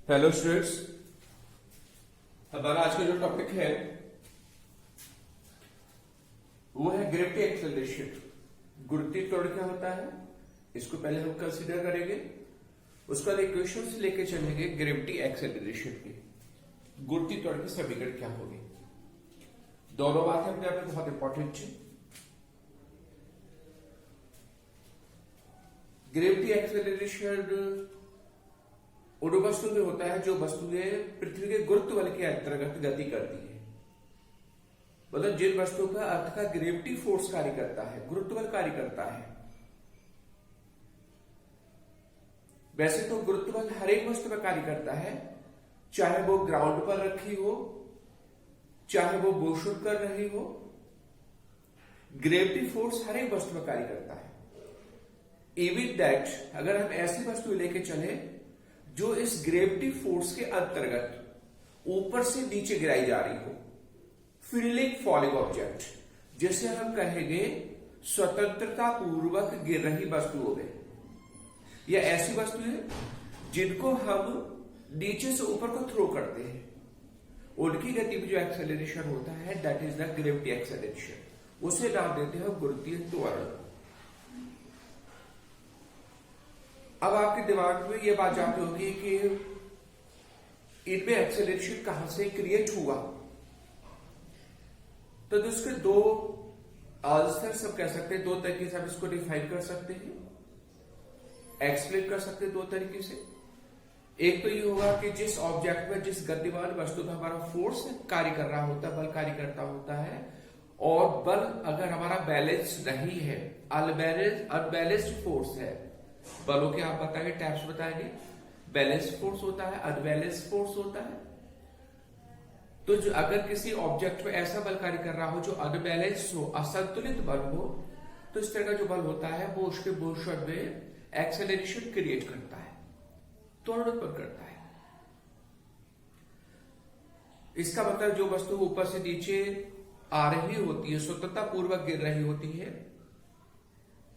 Hello students, हमारा आज का जो टॉपिक है वो है ग्रेविटी एक्सेलरेशन। गुरुत्वीय त्वरण क्या होता है इसको पहले हम कंसीडर करेंगे। उसके बाद इक्वेशन से लेके चलेंगे ग्रेविटी एक्सेलरेशन की। गुरुत्वीय त्वरण की समीकरण क्या होगी, दोनों बातें अपने आप में बहुत इंपॉर्टेंट है। ग्रेविटी एक्सेलरेशन उन वस्तु में होता है जो वस्तुएं पृथ्वी के गुरुत्व बल के अंतर्गत गति करती है। मतलब जिन वस्तुओं का अर्थ का ग्रेविटी फोर्स कार्य करता है, गुरुत्व बल कार्य करता है। वैसे तो गुरुत्व बल हर एक वस्तु में कार्य करता है, चाहे वो ग्राउंड पर रखी हो, चाहे वो मोशन कर रही हो। ग्रेविटी फोर्स हर एक वस्तु में कार्य करता है। इवन दैट अगर हम ऐसी वस्तु लेके चले जो इस ग्रेविटी फोर्स के अंतर्गत ऊपर से नीचे गिराई जा रही हो, फीलिंग फॉलिंग ऑब्जेक्ट, जिसे हम कहेंगे स्वतंत्रता पूर्वक गिर रही वस्तुओं में, या ऐसी वस्तुएं जिनको हम नीचे से ऊपर को थ्रो करते हैं, उनकी गति में जो एक्सेलरेशन होता है that is the gravity acceleration. उसे नाम देते हैं गुरुत्वीय त्वरण। अब आपके दिमाग में यह बात जाती होगी कि इनमें एक्सेलरेशन कहां से क्रिएट हुआ। तो इसके दो आंसर सब कह सकते हैं, दो तरीके से हम इसको डिफाइन कर सकते हैं, एक्सप्लेन कर सकते हैं दो तरीके से। एक तो ये होगा कि जिस ऑब्जेक्ट में, जिस गतिमान वस्तु में हमारा फोर्स कार्य कर रहा होता है, बल कार्य करता होता है, और बल अगर हमारा बैलेंस नहीं है, अनबैलेंस्ड फोर्स है। बलों के आप बताएंगे, टाइप्स बताएंगे। बैलेंस फोर्स होता है, अनबैलेंस फोर्स होता है। तो जो अगर किसी ऑब्जेक्ट में ऐसा बल कार्य कर रहा हो जो अनबैलेंस हो, असंतुलित बल हो, तो इस तरह का जो बल होता है वो उसके मोशन में एक्सेलरेशन क्रिएट करता है, त्वरण उत्पन्न करता है। इसका मतलब जो वस्तु ऊपर से नीचे आ रही होती है, स्वतंत्रता पूर्वक गिर रही होती है,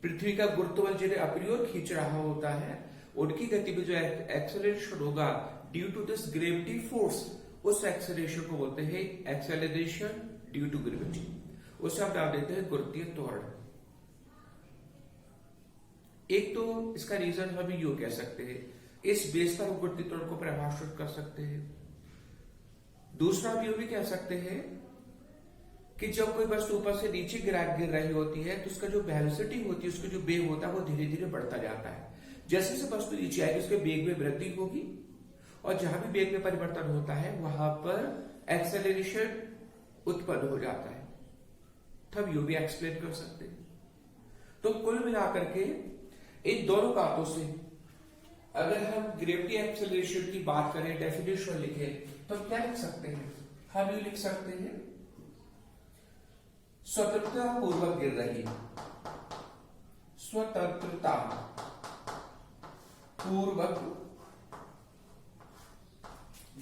पृथ्वी का गुरुत्व बल जिन्हें अपनी ओर खींच रहा होता है, उनकी गति में जो एक्सेलरेशन होगा due to this gravity force, उस एक्सेलरेशन को बोलते हैं एक्सेलरेशन ड्यू टू ग्रेविटी। उसे हम नाम देते हैं गुरुत्वीय त्वरण। एक तो इसका रीजन हम यूं कह सकते हैं, इस बेस पर हम गुरुत्वीय त्वरण को परिभाषित कर सकते हैं। दूसरा हम यूं भी कह सकते हैं कि जब कोई वस्तु ऊपर से नीचे गिर रही होती है तो उसका जो वेलोसिटी होती है, उसका जो वेग होता है वो धीरे धीरे बढ़ता जाता है। जैसे जैसे वस्तु नीचे आएगी उसके वेग में वृद्धि होगी, और जहां भी वेग में परिवर्तन होता है वहां पर एक्सेलरेशन उत्पन्न हो जाता है। तब यू भी एक्सप्लेन कर सकते हैं। तो कुल मिलाकर के इन दोनों बातों से अगर हम ग्रेविटी एक्सेलरेशन की बात करें, डेफिनेशन लिखें, तो क्या लिख सकते हैं? हम ये लिख सकते हैं स्वतंत्रता पूर्वक गिर रही, स्वतंत्रता पूर्वक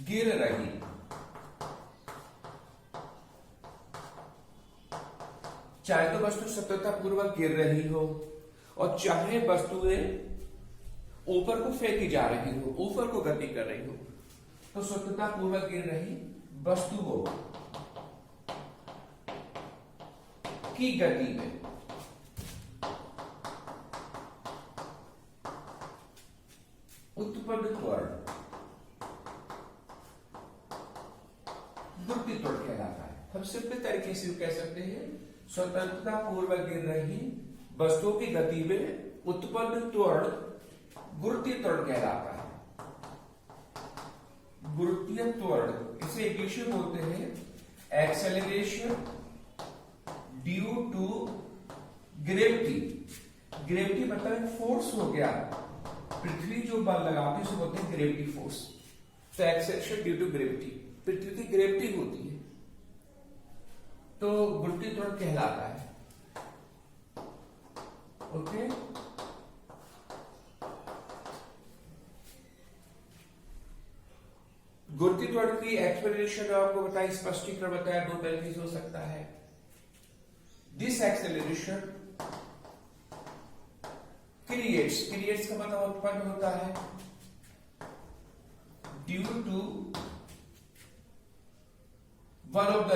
गिर रही चाहे तो वस्तु स्वतंत्रता पूर्वक गिर रही हो, और चाहे वस्तुएं ऊपर को फेंकी जा रही हो, ऊपर को गति कर रही हो, तो स्वतंत्रता पूर्वक गिर रही वस्तुओं की गति में उत्पन्न त्वरण गुरुत्वीय त्वरण कहलाता है। हम सिंपल तरीके से कह सकते हैं स्वतंत्रता पूर्वक गिर रही वस्तुओं की गति में उत्पन्न त्वरण गुरुत्वीय त्वरण कहलाता है। गुरुत्वीय त्वरण इसे इंग्लिश में बोलते हैं acceleration due to gravity. Gravity मतलब फोर्स हो गया, पृथ्वी जो बल लगाती है उसे बोलते हैं ग्रेविटी फोर्स। तो एक्सेलरेशन ड्यू टू ग्रेविटी, पृथ्वी की ग्रेविटी होती है तो गुरुत्वीय त्वरण कहलाता है। ओके, गुरुत्वीय त्वरण की एक्सप्लेनेशन आपको बताया, स्पष्टीकरण बताया, दो तरीके से हो सकता है। दिस एक्सेलरेशन क्रिएट्स का मतलब उत्पन्न होता है due to one of the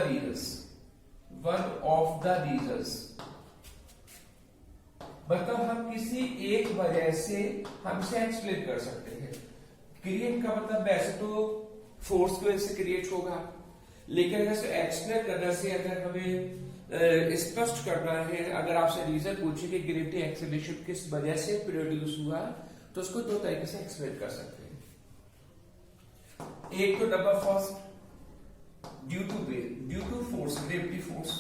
reasons, मतलब हम किसी एक वजह से हम इसे एक्सप्लेन कर सकते हैं। क्रिएट का मतलब वैसे तो फोर्स की वजह से क्रिएट होगा, लेकिन अगर एक्सप्लेन करने से अगर हमें स्पष्ट करना है, अगर आपसे रीजन पूछे कि ग्रेविटी एक्सेलरेशन किस वजह से प्रोड्यूस हुआ, तो उसको दो तरीके से एक्सप्लेन कर सकते हैं। एक तो number first due to force, gravity force,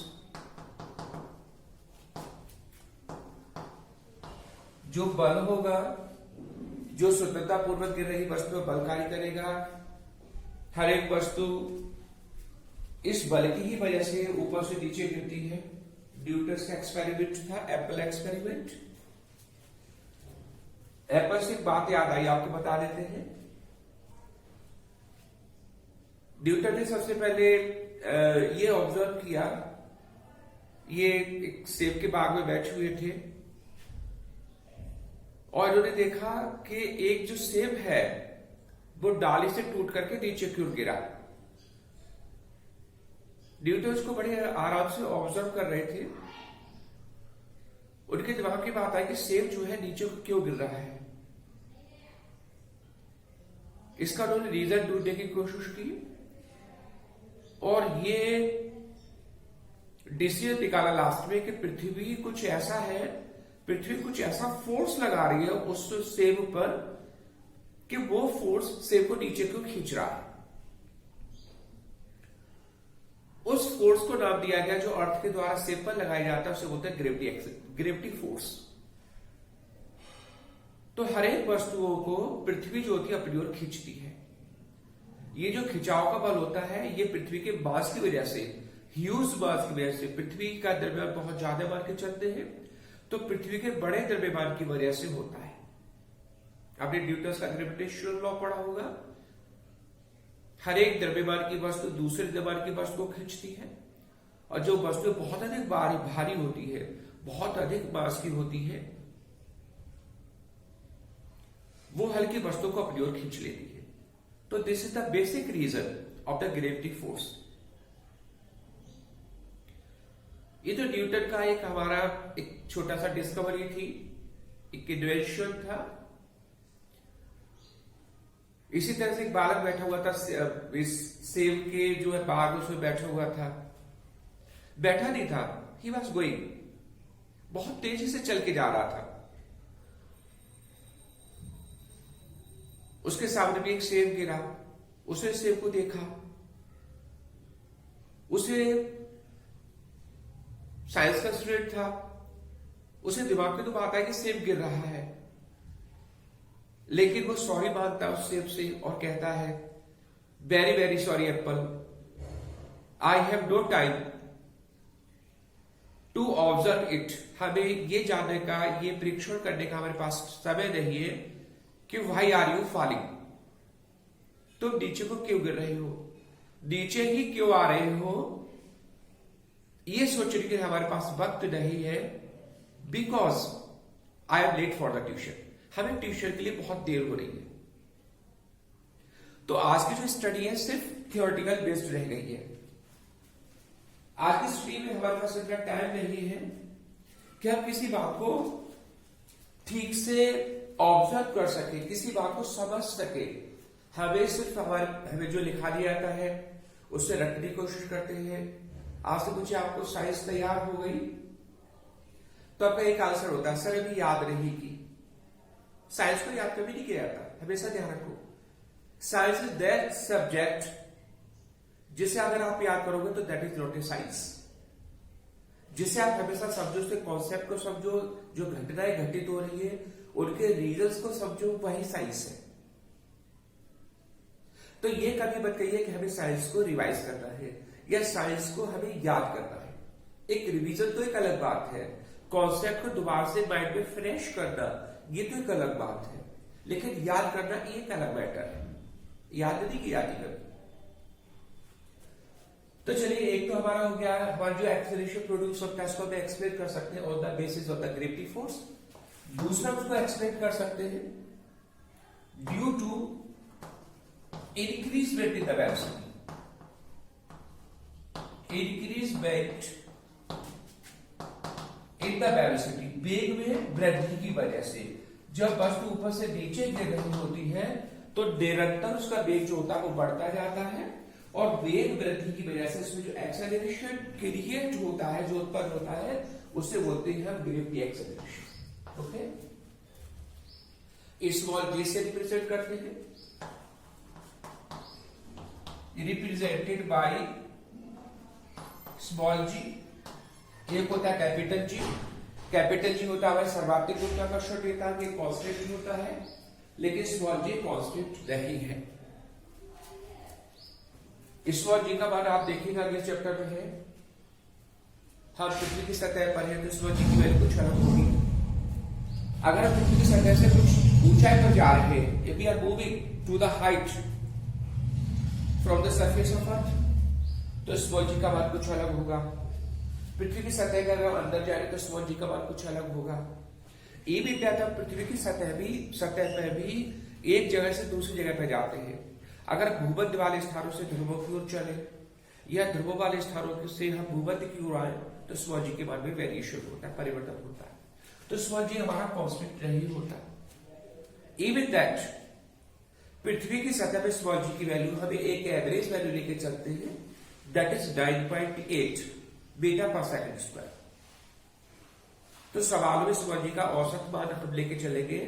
जो बल होगा, जो स्वतंत्रता पूर्वक गिर रही वस्तु पर बल कार्य करेगा। हर एक वस्तु इस बल की ही वजह से ऊपर से नीचे गिरती है। न्यूटन का एक्सपेरिमेंट था, एप्पल एक्सपेरिमेंट। एप्पल से एक बात याद आई, आपको बता देते हैं। न्यूटन ने सबसे पहले ये ऑब्जर्व किया, ये एक सेब के बाग में बैठे हुए थे और उन्होंने देखा कि एक जो सेब है वो डाली से टूट करके नीचे क्यों गिरा। न्यूटन उसको बड़े आराम से ऑब्जर्व कर रहे थे। उनके दिमाग की बात आई कि सेब जो है नीचे को क्यों गिर रहा है। इसका उन्होंने रीजन ढूंढने की कोशिश की और ये डिसीजन निकाला लास्ट में कि पृथ्वी कुछ ऐसा है, पृथ्वी कुछ ऐसा फोर्स लगा रही है उस सेब पर कि वो फोर्स सेब को नीचे को खींच रहा है। उस फोर्स को नाम दिया गया जो अर्थ के द्वारा सेब पर लगाया जाता है, उसे बोलते हैं ग्रेविटी फोर्स। तो हर एक वस्तुओं को पृथ्वी जो होती है अपनी ओर खींचती है। ये जो खिंचाव का बल होता है ये पृथ्वी के मास की वजह से, ह्यूज मास की वजह से, पृथ्वी का द्रव्यमान बहुत ज्यादा मान के चलते हैं तो पृथ्वी के बड़े द्रव्यमान की वजह से होता है। आपने न्यूटन का ग्रेविटेशनल लॉ पढ़ा होगा। हर एक द्रव्यमान की वस्तु दूसरे द्रव्यमान की वस्तु को खींचती है और जो वस्तु बहुत अधिक भारी होती है, बहुत अधिक मास की होती है, वो हल्की वस्तु को अपनी ओर खींच लेती है। तो this is the basic reason of the gravity force. ये तो न्यूटन का एक हमारा एक छोटा सा डिस्कवरी थी, एक इन्वेंशन था। इसी तरह से एक बालक बैठा हुआ था सेब के जो है बाग उसमें बैठा हुआ था, बैठा नहीं था, ही वॉज गोइंग, बहुत तेजी से चल के जा रहा था। उसके सामने भी एक सेब गिरा, उसने सेब को देखा, उसे साइंस का स्टूडेंट था, उसे दिमाग में तो बात आई कि सेब गिर रहा है, लेकिन वो सॉरी मांगता है उस सेब से और कहता है very very sorry apple, I have no time to observe it. हमें ये जानने का, ये परीक्षण करने का हमारे पास समय नहीं है कि व्हाई आर यू फॉलिंग, तुम नीचे को क्यों गिर रहे हो, नीचे ही क्यों आ रहे हो, ये सोचने के हमारे पास वक्त नहीं है, because I am late for the tuition, हमें ट्यूशन के लिए बहुत देर हो रही है। तो आज की जो स्टडी है सिर्फ थियोरेटिकल बेस्ड रह गई है। आज की स्टडी में हमारे पास इतना टाइम नहीं है कि हम किसी बात को ठीक से ऑब्जर्व कर सके, किसी बात को समझ सके। हमें सिर्फ हमें जो लिखा दिया जाता है उससे रटने की कोशिश करते हैं। आज से पूछे आपको साइंस तैयार हो गई तो आपका एक आंसर होता है सर अभी याद रहेगी। साइंस को याद कभी नहीं किया जाता, हमेशा ध्यान रखो। साइंस इज दैट सब्जेक्ट जिसे अगर आप याद करोगे तो that is not a science. जिसे आप हमेशा समझो, उसके कॉन्सेप्ट को समझो, जो घटनाएं घटित हो रही है उनके रीजंस को समझो, वही साइंस है। तो ये कभी मत कहिए कि हमें साइंस को रिवाइज करना है या साइंस को हमें याद करना है। एक रिवीजन तो एक अलग बात है, कॉन्सेप्ट को दोबारा से माइंड में फ्रेश करना ये तो एक अलग बात है, लेकिन याद करना एक अलग मैटर है। याद नहीं किया कभी। तो चलिए, एक तो हमारा हो गया हमारा जो एक्सेलरेशन प्रोड्यूस होता है उसको हम एक्सप्लेन कर सकते हैं on the basis of the gravity force. दूसरा उसको एक्सप्लेन कर सकते हैं due to increase weight in the velocity, increase weight in the velocity, वेग में वृद्धि की वजह से जब वस्तु ऊपर से नीचे गिर रही होती है तो निरंतर उसका वेग जो होता है वो बढ़ता जाता है, और वेग वृद्धि की वजह से इसमें जो एक्सेलरेशन क्रिएट होता है, जो उत्पन्न होता है, उसे बोलते हैं हम ग्रेविटी एक्सेलरेशन। ओके, स्मॉल जी से रिप्रेजेंट करते हैं, रिप्रेजेंटेड बाय स्मॉल जी। एक होता है कैपिटल जी। कैपिटल जी होता है सर्वाधिक गुरुत्वाकर्षण देता है, कांस्टेंट ही होता है, लेकिन स्मॉल जी कांस्टेंट नहीं है। स्मॉल जी का बारे आप देखिएगा अगले चैप्टर में है। हम पृथ्वी की सतह पर है तो स्मॉल जी की वैल्यू कुछ अलग होगी। अगर हम पृथ्वी की सतह से कुछ ऊंचाई पर जा रहे हैं, if we are moving to the height from the surface of earth, तो स्मॉल जी का मान कुछ अलग होगा। पृथ्वी की सतह का अगर अंदर जाए तो स्मॉल जी का मान कुछ अलग होगा। ये भी क्या था, पृथ्वी की सतह पर भी एक जगह से दूसरी जगह पर जाते हैं। अगर भूमध्य वाले स्थानों से ध्रुवों की ओर चले या ध्रुवों वाले स्थानों से हम भूमध्य की ओर आए तो स्मॉल जी के मान में वेरिएशन होता है, परिवर्तन होता है। तो स्मॉल जी हमारा कांस्टेंट नहीं होता। इवन दैट पृथ्वी की सतह पर स्मॉल जी की वैल्यू हमें एक एवरेज वैल्यू लेके चलते हैं, दैट इज 9.8 बीटा पर सेकंड स्क्वायर। तो सवाल में स्मॉल जी का औसत मान हम लेके चलेंगे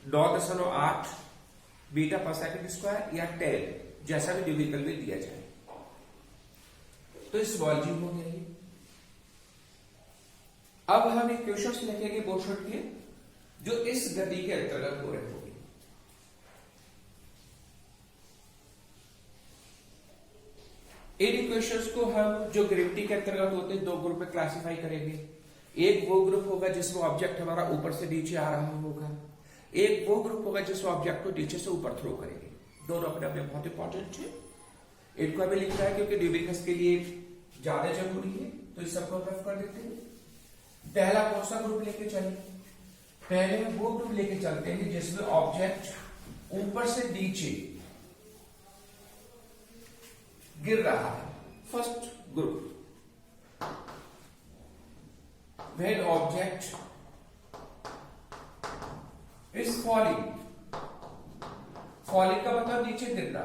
9.8 बीटा पर सेकंड स्क्वायर या 10, जैसा भी न्यूमेरिकल में दिया जाए। तो स्मॉल जी हो गया। अब हम एक क्वेश्चन लिखेंगे मोशन के, जो इस गति के अंतर्गत हो रहे होंगे। इन इक्वेशंस को हम जो ग्रेविटी के अंतर्गत होते हैं दो ग्रुप में क्लासिफाई करेंगे। एक वो ग्रुप होगा जिसमें ऑब्जेक्ट हमारा ऊपर से नीचे आ रहा होगा, एक वो ग्रुप होगा जिसमें ऑब्जेक्ट को नीचे से ऊपर थ्रो करेंगे। दोनों अपने अपने बहुत इंपॉर्टेंट है, इनको हमें लिखना है क्योंकि न्यूमेरिकल्स के लिए ज्यादा जरूरी है, तो इस सबको रफ कर देते हैं। पहला कौन सा ग्रुप लेके चले? पहले हम वो ग्रुप लेके चलते हैं जिसमें ऑब्जेक्ट ऊपर से नीचे गिर रहा है। First group, when object is falling, falling का मतलब नीचे गिरना,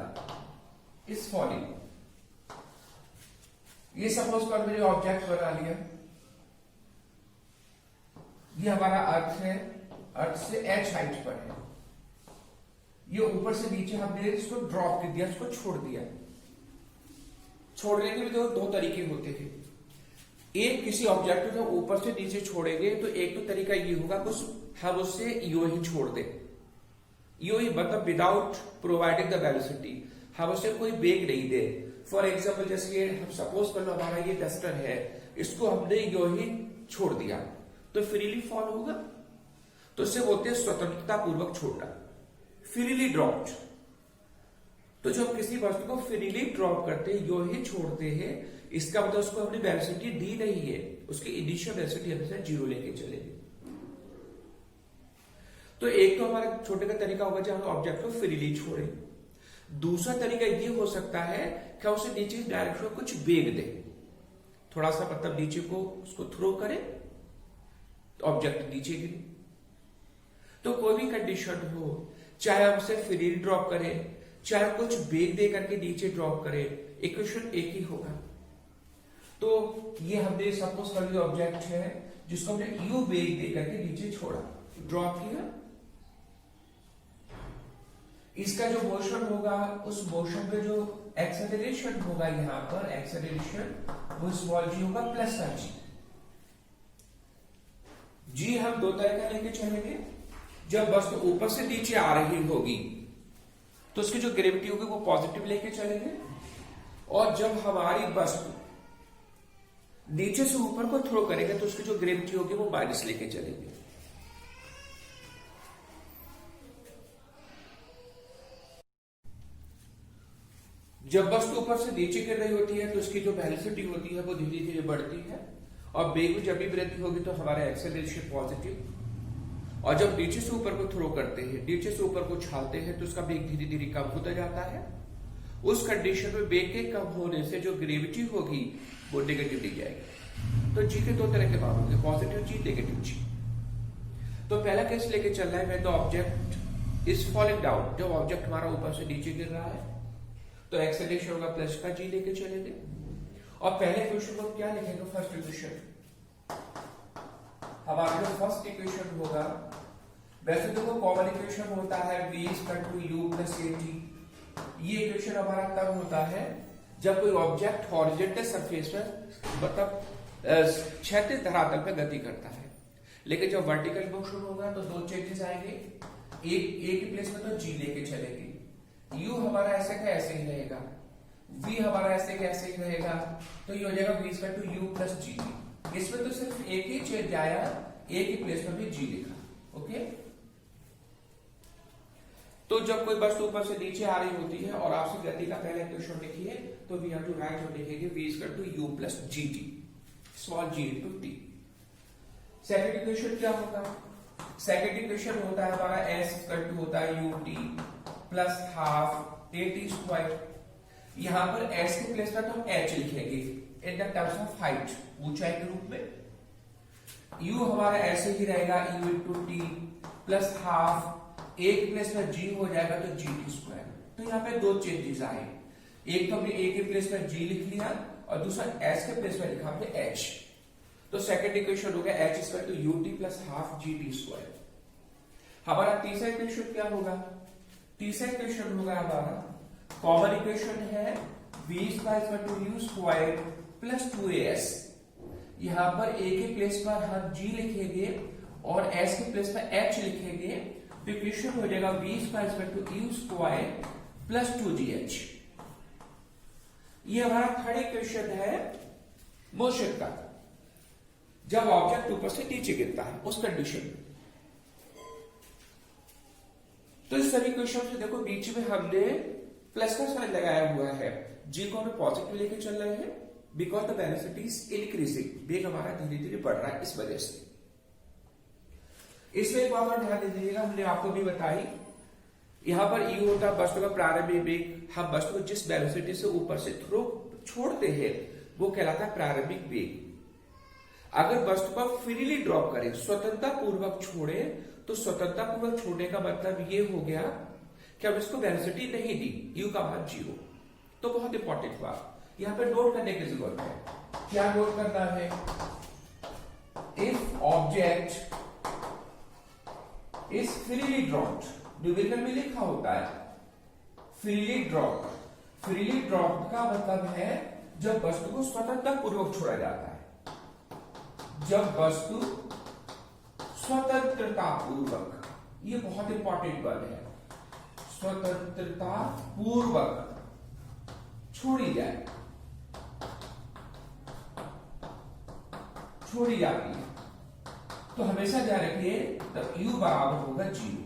is falling। ये सपोज कर मैंने ऑब्जेक्ट बना लिया, ये हमारा अर्थ है, अर्थ से h हाइट पर है, ये ऊपर से नीचे हमने इसको ड्रॉप कर दिया, इसको छोड़ दिया। छोड़ने के भी दो तरीके होते हैं। एक, किसी ऑब्जेक्ट को ऊपर से नीचे छोड़ेंगे तो एक तो तरीका ये होगा कि हम उससे यो ही छोड़ दें, यो ही मतलब विदाउट प्रोवाइडिंग द वेलोसिटी, हम उससे कोई वेग नहीं दे। फॉर एग्जाम्पल जैसे हम सपोज कर लो हमारा ये डस्टर है, इसको हमने यो ही छोड़ दिया तो फ्रीली फॉल होगा, तो इससे बोलते हैं स्वतंत्रता पूर्वक छोड़ना, फ्रीली ड्रॉप्ड। तो जब किसी वस्तु को फ्रीली ड्रॉप करते हैं, यो ही छोड़ते हैं, इसका मतलब उसको हमने वेलोसिटी दी नहीं है, उसकी इनिशियल वेलोसिटी हमेशा 0 लेके चलेंगे। तो एक तो हमारा छोटे का तरीका होगा जब हम ऑब्जेक्ट को फ्रीली छोड़े। दूसरा तरीका ये हो सकता है कि उसे नीचे डायरेक्शन में कुछ वेग दे, थोड़ा सा मतलब नीचे को उसको थ्रो करे तो ऑब्जेक्ट नीचे गिरे। तो कोई भी कंडीशन हो, चाहे हम उसे फ्रीली ड्रॉप करें चाहे कुछ वेग दे करके नीचे ड्रॉप करे, इक्वेशन एक ही होगा। तो ये हमने सपोज कर लिया ऑब्जेक्ट है जिसको हमने यू वेग दे करके नीचे छोड़ा, ड्रॉप किया। इसका जो मोशन होगा, उस मोशन में जो एक्सेलरेशन होगा, यहां पर एक्सेलरेशन वो स्मॉल जी होगा प्लस का जी। जी हम दो तरह का लेके चलेंगे। जब वस्तु ऊपर से नीचे आ रही होगी तो उसकी जो ग्रेविटी होगी वो पॉजिटिव लेके चलेंगे, और जब हमारी वस्तु नीचे से ऊपर को थ्रो करेंगे तो उसकी जो ग्रेविटी होगी वो माइनस लेके चलेंगे। जब वस्तु ऊपर से नीचे गिर रही होती है तो उसकी जो वेलोसिटी होती है वो धीरे धीरे बढ़ती है, और वेग में जब भी वृद्धि होगी तो हमारा एक्सेलरेशन पॉजिटिव, और जब नीचे से ऊपर को थ्रो करते हैं, नीचे से ऊपर को छालते हैं तो उसका वेग धीरे धीरे कम होता जाता है, उस कंडीशन में वेग के कम होने से जो ग्रेविटी होगी वो नेगेटिव दी जाएगी। तो जी के दो तरह के मान होंगे, पॉजिटिव जी, नेगेटिव जी। तो पहला केस लेके चल रहा है when the object is falling down, जब ऑब्जेक्ट हमारा ऊपर से नीचे गिर रहा है तो एक्सेलरेशन होगा प्लस का जी लेके चलेंगे। और पहले इक्वेशन को क्या लिखेंगे, फर्स्ट इक्वेशन हमारा जो फर्स्ट इक्वेशन होगा, वैसे देखो कॉमन इक्वेशन होता है v = u + at। ये इक्वेशन हमारा तब होता है जब कोई ऑब्जेक्ट हॉरिजॉन्टल सरफेस पर मतलब क्षैतिज धरातल पर गति करता है। लेकिन जब वर्टिकल मोशन होगा तो दो चेंजेस आएंगे, एक की प्लेस में तो g लेके चलेंगे, u हमारा ऐसे का ऐसे ही रहेगा, v हमारा ऐसे का ऐसे ही रहेगा, तो ये हो जाएगा v = u + gt। इसमें तो सिर्फ एक ही चेंज आया, a की प्लेस में भी g लिखा। ओके, तो जब कोई वस्तु ऊपर से नीचे आ रही होती है और आपसे गति का पहला इक्वेशन लिखिए, तो वी हैव टू राइट और लिखेंगे v = u + gt, small g × t। Second equation क्या होगा, सेकंड इक्वेशन होता है हमारा s = होता है ut + ½ at²। यहां पर s के प्लेस पर तो h लिखेंगे in the terms of height, ऊंचाई के रूप में। u हमारा ऐसे ही रहेगा u × t + ½ एक प्लेस पर g हो जाएगा तो gt²। तो यहाँ पे दो चेंजेस आए, एक तो हमने a के प्लेस पर g लिख लिया और दूसरा s के प्लेस पर लिखा हमने h। तो सेकंड इक्वेशन हो गया h = ut + ½ gt²। हमारा तीसरा इक्वेशन क्या होगा, तीसरा इक्वेशन होगा हमारा कॉमन इक्वेशन है v² u² + 2as। यहां पर a के प्लेस पर हम g लिखेंगे और s के प्लेस पर h लिखेंगे, तो इक्वेशन हो जाएगा v² u² + 2gh। ये हमारा थर्ड इक्वेशन है मोशन का, जब ऑब्जेक्ट ऊपर से नीचे गिरता है उस कंडीशन में। तो इस सभी इक्वेशन से देखो बीच में हमने प्लस का साइन लगाया हुआ है, g को हमें पॉजिटिव लेके चल रहे हैं because the velocity is increasing, वेग हमारा धीरे धीरे बढ़ रहा है इस वजह से। इसमें एक बात और ध्यान दे दीजिएगा, हमने आपको भी बताई, यहां पर u होता है वस्तु का प्रारंभिक वेग। हम वस्तु को जिस वेलोसिटी से ऊपर से थ्रो छोड़ते हैं वो कहलाता है प्रारंभिक वेग। अगर वस्तु को फ्रीली ड्रॉप करें, स्वतंत्रता पूर्वक छोड़े, तो स्वतंत्रता पूर्वक छोड़ने का मतलब ये हो गया कि अब इसको वेलोसिटी नहीं दी, u का मान 0। तो बहुत इंपॉर्टेंट बात यहां पे नोट करने की जरूरत है। क्या नोट करना है, if object is freely dropped, numerical में लिखा होता है फ्रीली ड्रॉप्ड। फ्रीली ड्रॉप्ड का मतलब है जब वस्तु को स्वतंत्रता पूर्वक छोड़ा जाता है, जब वस्तु स्वतंत्रता पूर्वक, ये बहुत इंपॉर्टेंट वर्ड है, स्वतंत्रता पूर्वक छोड़ी जाए, छोड़ी जाती है, तो हमेशा ध्यान रखिए तब u बराबर होगा 0।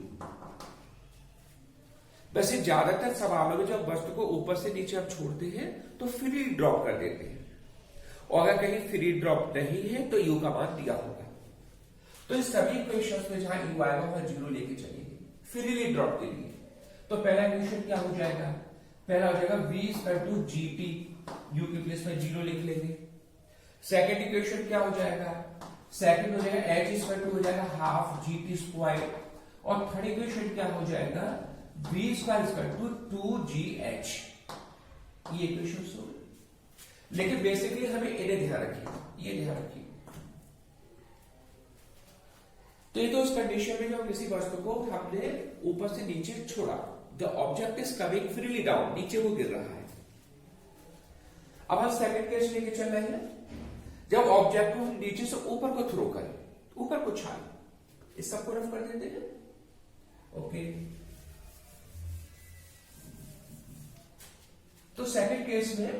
वैसे ज्यादातर सवालों में जब वस्तु को ऊपर से नीचे आप छोड़ते हैं तो फ्री ड्रॉप कर देते हैं, और अगर कहीं फ्री ड्रॉप नहीं है तो u का मान दिया होगा। तो इस सभी इक्वेशंस में जहां u आएगा वहां 0 लेके चलेंगे फ्रीली ड्रॉप के लिए। तो पहला इक्वेशन क्या हो जाएगा, पहला हो जाएगा v = gt, u की प्लेस में 0 लिख लेंगे। सेकंड इक्वेशन क्या हो जाएगा, सेकंड हो जाएगा h = हो जाएगा ½ gt²। और थर्ड इक्वेशन क्या हो जाएगा, v² = 2gh। ये इक्वेशन हो, लेकिन बेसिकली हमें इन्हें ध्यान रखिए, ये ध्यान रखिए। तो ये तो उस कंडीशन में जब किसी वस्तु को हमने ऊपर से नीचे छोड़ा, the object is coming freely down, नीचे वो गिर रहा है। अब हम सेकंड केस लेके चल रहे हैं, जब ऑब्जेक्ट को हम नीचे से ऊपर को थ्रो करें, ऊपर को छाए, इस सबको रफ कर देते हैं। ओके, तो सेकंड केस में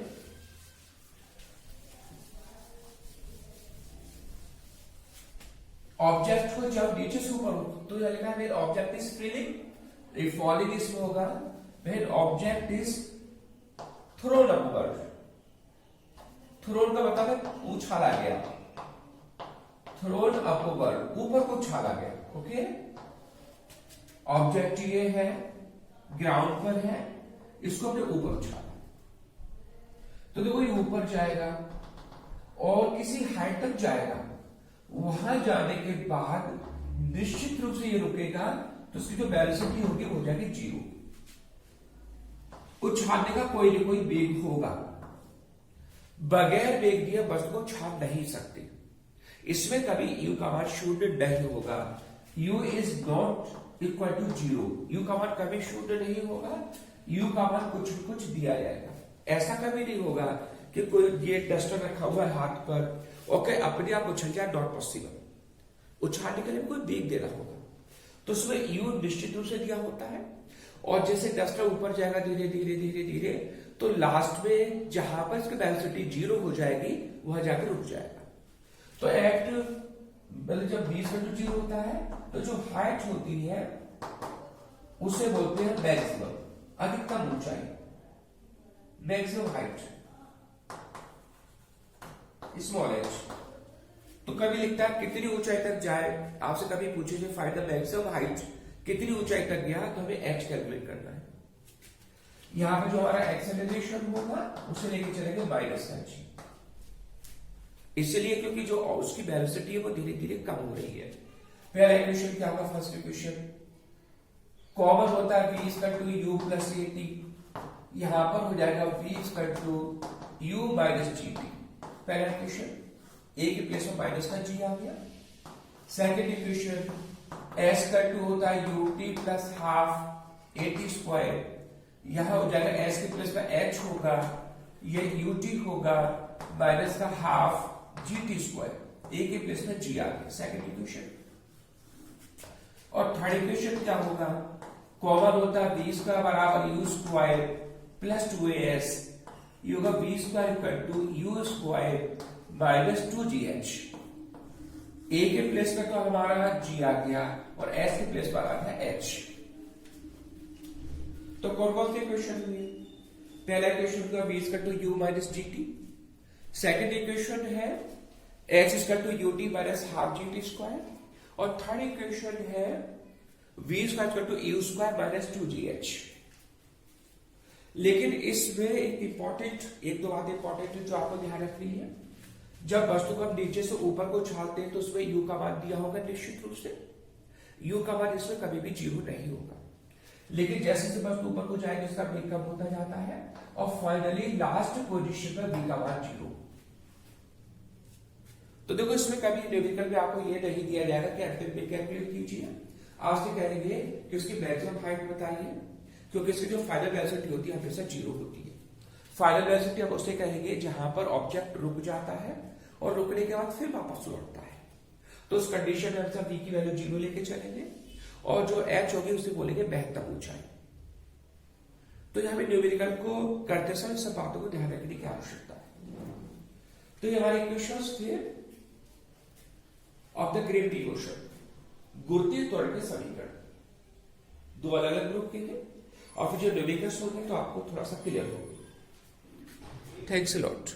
ऑब्जेक्ट को जब नीचे से ऊपर हो तो यह लिखा है ऑब्जेक्ट इज फ्रीलिंग, फॉलिंग इसमें होगा when object is thrown upward. Thrown का मतलब है उछाला गया, थ्रोन अपवर्ड, ऊपर को उछाला गया। ओके, ऑब्जेक्ट ये है, ग्राउंड पर है, इसको अपने ऊपर उछाला, तो देखो ये ऊपर जाएगा और किसी हाइट तक जाएगा, वहां जाने के बाद निश्चित रूप से ये रुकेगा, तो उसकी जो वेलोसिटी होगी वो हो जाएगी 0। उछालने का कोई ना कोई वेग होगा, बगैर वेग दिए वस्तु को उछाल नहीं सकते। इसमें कभी u का मान शून्य नहीं होगा, u is not equal to 0, u का मान कभी शून्य नहीं होगा, u का मान कुछ न कुछ दिया जाएगा। ऐसा कभी नहीं होगा कि कोई ये डस्टर रखा हुआ है हाथ पर, ओके अपने आप उछल जाए, नॉट पॉसिबल। उछालने के लिए कोई वेग देना होगा, तो उसमें u निश्चित रूप से दिया होता है, और जैसे डस्टर ऊपर जाएगा धीरे धीरे धीरे धीरे, तो लास्ट में जहां पर इसकी वेलोसिटी 0 हो जाएगी वहां जाकर रुक जाएगा। तो एट मतलब जब v इक्वल टू 0 होता है, तो जो हाइट होती है उसे बोलते हैं मैक्सिमम, अधिकतम ऊंचाई, मैक्सिमम हाइट, स्मॉल एच। तो कभी लिखता है कितनी ऊंचाई तक जाए, आपसे कभी पूछे जो फाइंड द मैक्सिमम हाइट, कितनी ऊंचाई तक गया, तो हमें एच कैलकुलेट करना है। यहां पर जो हमारा एक्सेलरेशन होगा उसे लेके चलेंगे -h, इसलिए क्योंकि जो उसकी वेलोसिटी है वो धीरे धीरे कम हो रही है। पहला इक्वेशन क्या होगा, फर्स्ट इक्वेशन कॉमन होता है v equal to u plus at, यहां पर हो जाएगा v equal to u minus gt। पहला इक्वेशन a के प्लेस में माइनस का g आ गया। Second equation s equal to होता है ut plus half at square, यहां हो जाएगा s के प्लेस में h होगा, ये ut होगा माइनस का हाफ gt स्क्वायर, a के प्लेस में g आ गया। Second equation. और थर्ड इक्वेशन क्या होगा, कॉमन होता है v स्क्वायर बराबर u स्क्वायर प्लस 2as, ये होगा v square equal to u square minus 2gh। a के प्लेस में तो हमारा g आ गया और s के प्लेस पर आ गया h। तो कौन कौन से इक्वेशन हुए, पहला इक्वेशन का v equal to u minus gt, second equation है h equal to ut minus half gt square, और थर्ड इक्वेशन है v square equal to u square minus 2gh। लेकिन इसमें एक दो बात इंपॉर्टेंट जो आपको ध्यान रखनी है, जब वस्तु को हम नीचे से ऊपर को उछालते हैं तो उसमें u का मान दिया होगा निश्चित रूप से, u का मान इसमें कभी भी 0 नहीं होगा। लेकिन जैसे जैसे वस्तु ऊपर को जाएगी उसका वेग कम होता जाता है, और फाइनली लास्ट पोजीशन पर v का मान 0। तो देखो इसमें कभी न्यूमेरिकल में आपको ये नहीं दिया जाएगा कि अंतिम वेग कैलकुलेट कीजिए, आपसे कहेंगे कि उसकी मैक्सिमम हाइट बताइए, क्योंकि इसकी जो फाइनल वेलोसिटी होती है हमेशा 0 होती है। फाइनल वेलोसिटी आप उससे कहेंगे जहां पर ऑब्जेक्ट रुक जाता है और रुकने के बाद फिर वापस लौटता है, तो उस कंडीशन में हम v की वैल्यू 0 लेके चलेंगे, और जो h होगी उसे बोलेंगे महत्तम ऊंचाई। तो यहां पे न्यूमेरिकल को करते समय सब बातों को ध्यान रखने की आवश्यकता है। तो ये हमारे इक्वेशंस थे ऑफ द ग्रेविटी क्वेश्चन, गुरुत्वीय त्वरण के समीकरण, दो अलग अलग ग्रुप के थे, और फिर जो न्यूमेरिकल्स होंगे तो आपको थोड़ा सा क्लियर होगा। Thanks a lot.